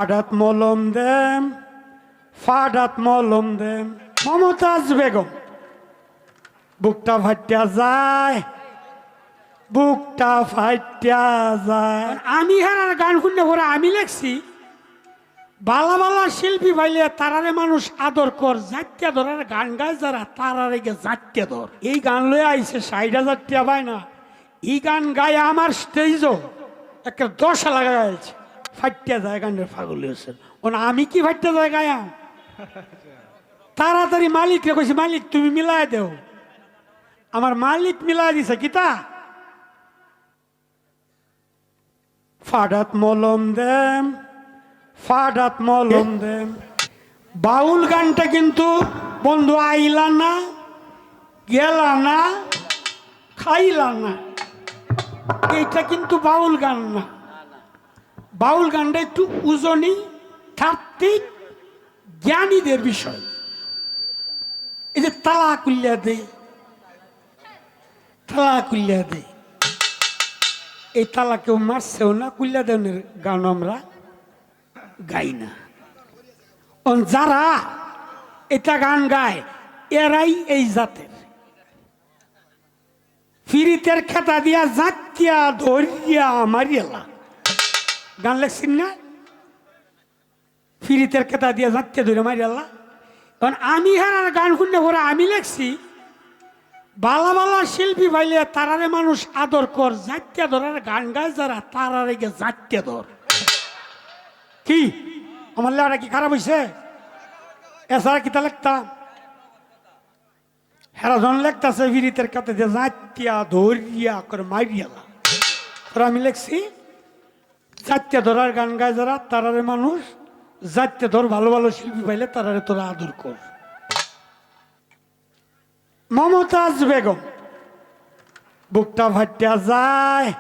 ফাডাত মলম দেম, ফাডাত মলম দেম। মমতাজ বেগম বুকটা ফাটিয়া যায়, বুকটা ফাটিয়া যায়। আমি হারার গান শুনে পরে আমি লেখছি বালা বালা শিল্পী ভাইলে তারারে মানুষ আদর কর, জাতীয় ধরার গান গায় যারা তারারে গে জাতীয় ধর। এই গান লয়ে আইছে ৬০,০০০ টাকা পায় না। এই গান গায়ে আমার স্টেজও একটা দশা লাগা গেছে, ফাটিয়া যায় গানের পাগল হয়েছেন। ওনা আমি কি ফাটিয়া যায় গায়া? তাড়াতাড়ি মালিকরে কইছি, মালিক তুমি মিলাই দেও। আমার মালিক মিলাই দিছে কিতা, ফাডাত মলম দেম, ফাডাত মলম দেম। বাউল গানটা কিন্তু বন্ধু আইলা না, গেলা না, খাইলা না, এইটা কিন্তু বাউল গান না। বাউল গানটা একটু উজনি, তাত্ত্বিক, জ্ঞানীদের বিষয়। এই যে তালা কুল্লা দে, তালা কুল্লা দে, এই তালা কেউ মারছেও না, কুল্লা দেনের গান আমরা গাই না। যারা এটা গান গায় এরাই এই জাতের। ফিরিতের খেতা দিয়া জাতিয়া ধরিয়া মারিয়ালা গান লেখছেন না, ফিরিতের খেতা দিয়া জাতিয়া ধরিয়া মারিয়ালা। কারণ আমি হারার গান শুনে পরে আমি লেখছি বালা বালা শিল্পী ভাইলে তারারে মানুষ আদর কর, জাতীয় ধরার গান গায় যারা তারারে গে জাতীয় ধর। কি আমার লেখাটা কি খারাপ হয়েছে? এছাড়া কিতা লেখতাম, হেরাজন লেখতাছে ফিরিতের কাতে যে জাতিয়া ধরিয়া করে মারিয়ালা। আমি লেখছি জাতীয় ধরার গান গায় যারা তারারে মানুষ জাতীয় ধর, ভালো ভালো শিল্পী পাইলে তারারে তোরা আদর কর। মমতাজ বেগম বুকটা ফাটিয়া যায়,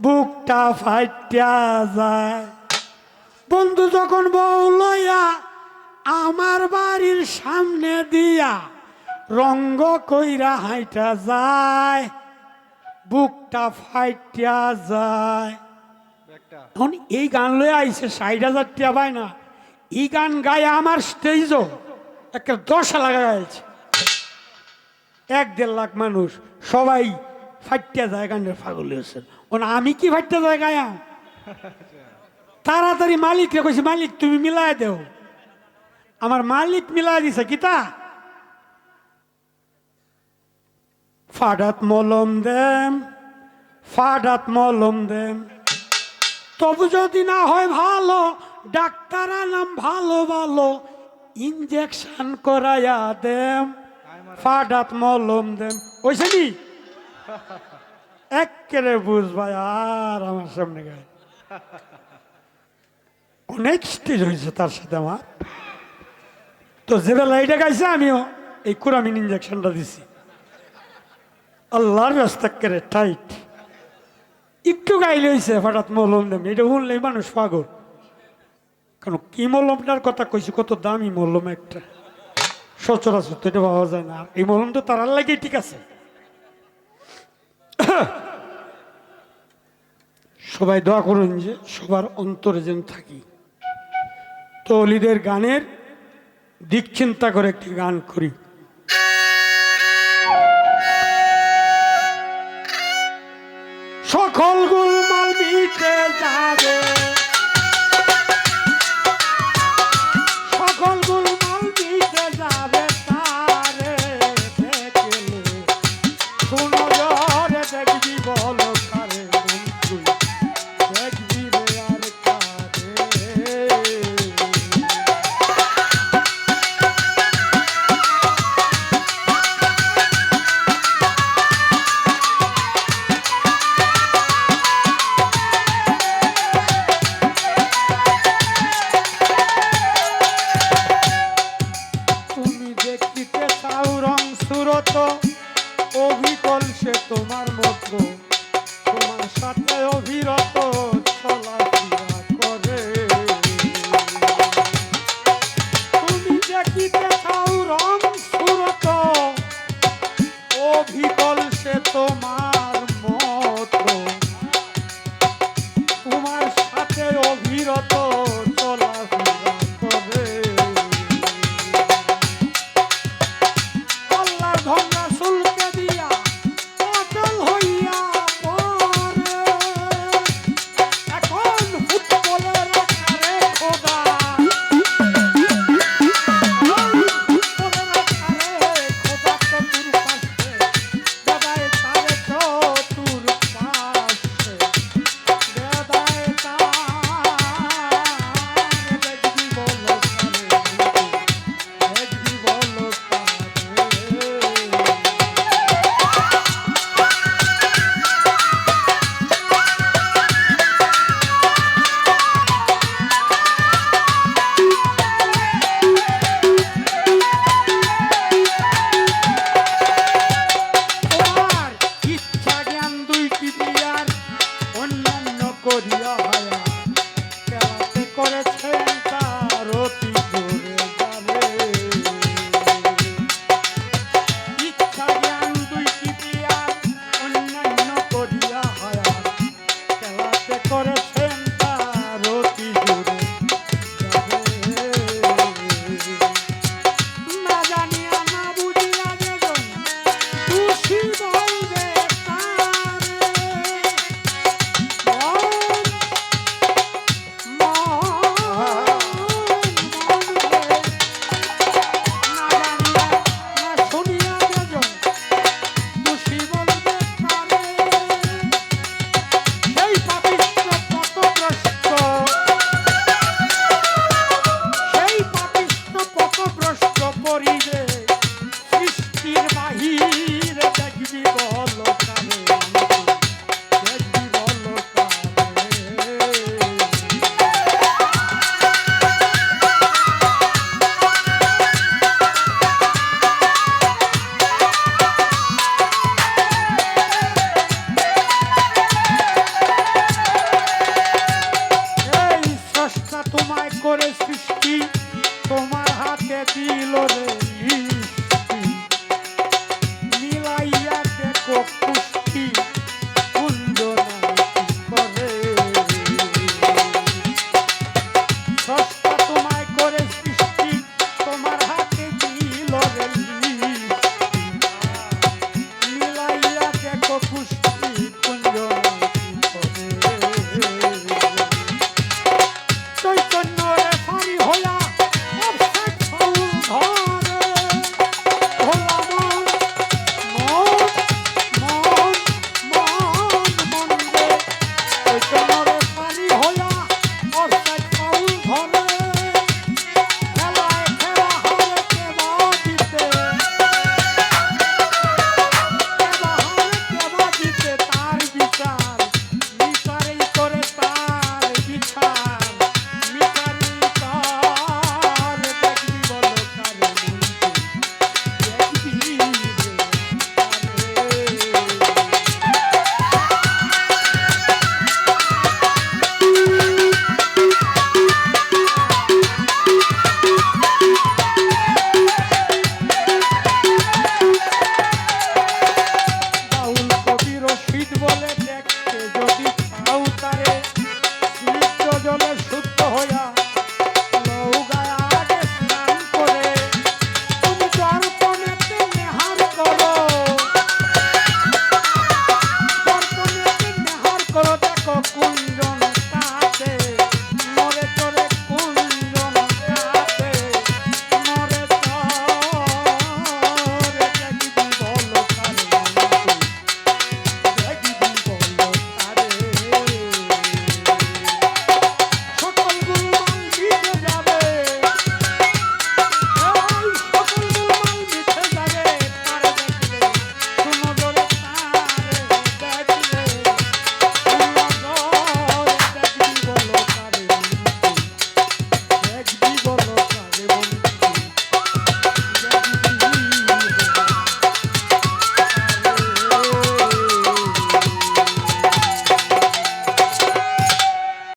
বুকটা ফাটিয়া যায়। বন্ধু যখন বউ লইয়া আমার বাড়ির সামনে দিয়া রঙ্গ কইরা হাইটা যায়, বুকটা ফাইটিয়া যায়। এখন এই গান লয়ে আইছে ৬০,০০০ টাকা পায় না। এই গান গায়ে আমার স্টেজও একটা দশা লাগা গেছে। ১-১.৫ লাখ মানুষ সবাই ফাটিয়া যায় গানের পাগল হয়েছেন। ওনা আমি কি ফাটিয়া যায় গায়া? তাড়াতাড়ি মালিকরে কইছি, মালিক তুমি মিলাই দেও। আমার মালিক মিলাই দিছে কিতা, ফাডাত মলম দেম, ফাডাত মলম দেম। তবু যদি না হয় ভালো, ডাক্তার আনাম ভালো ভালো, ইনজেকশন করাইয়া দেম, ফাডাত মলম দেম। ওইছে নি একেবারে বুঝ ভাই। আর আমার সামনে গায়ে অনেক স্টেজ হয়েছে তার সাথে আমার। তো যে বেলা এইটা গাইছে আমিও এই কুরামিন ইনজেকশনটা দিছি। আল্লাহর রাস্তা করে টাইট একটু গাইলে হয়েছে ফাটাত মলম দেম। এটা শুনলেই মানুষ পাগল। কারণ কি মলমটার কথা কইছি, কত দামি মলম একটা, সচরাচর তো এটা পাওয়া যায় না। এই মলম তো তারার লাগেই ঠিক আছে। সবাই দোয়া করুন যে সবার অন্তরে যেন থাকি। তো অলিদের গানের দিক চিন্তা করে একটি গান করি। সকল গোলমাল মিটে যাবে, সকল গোলমাল মিটে যাবে তারে দেখলে, শোনো জরে দেখবি বল কারে তুই দেখবি রে আর কারে। করেছেন তার অতি জোরে যাবে ইচ্ছা জ্ঞান দুইটি দিয়া অন্যান্য করিয়া হায়াত খেলাতে করেছেন তার অতি জোরে না জানিয়া না বুঝিয়া যেজন খুশি বলবে তোমায় করে সৃষ্টি তোমার হাতে দিল রে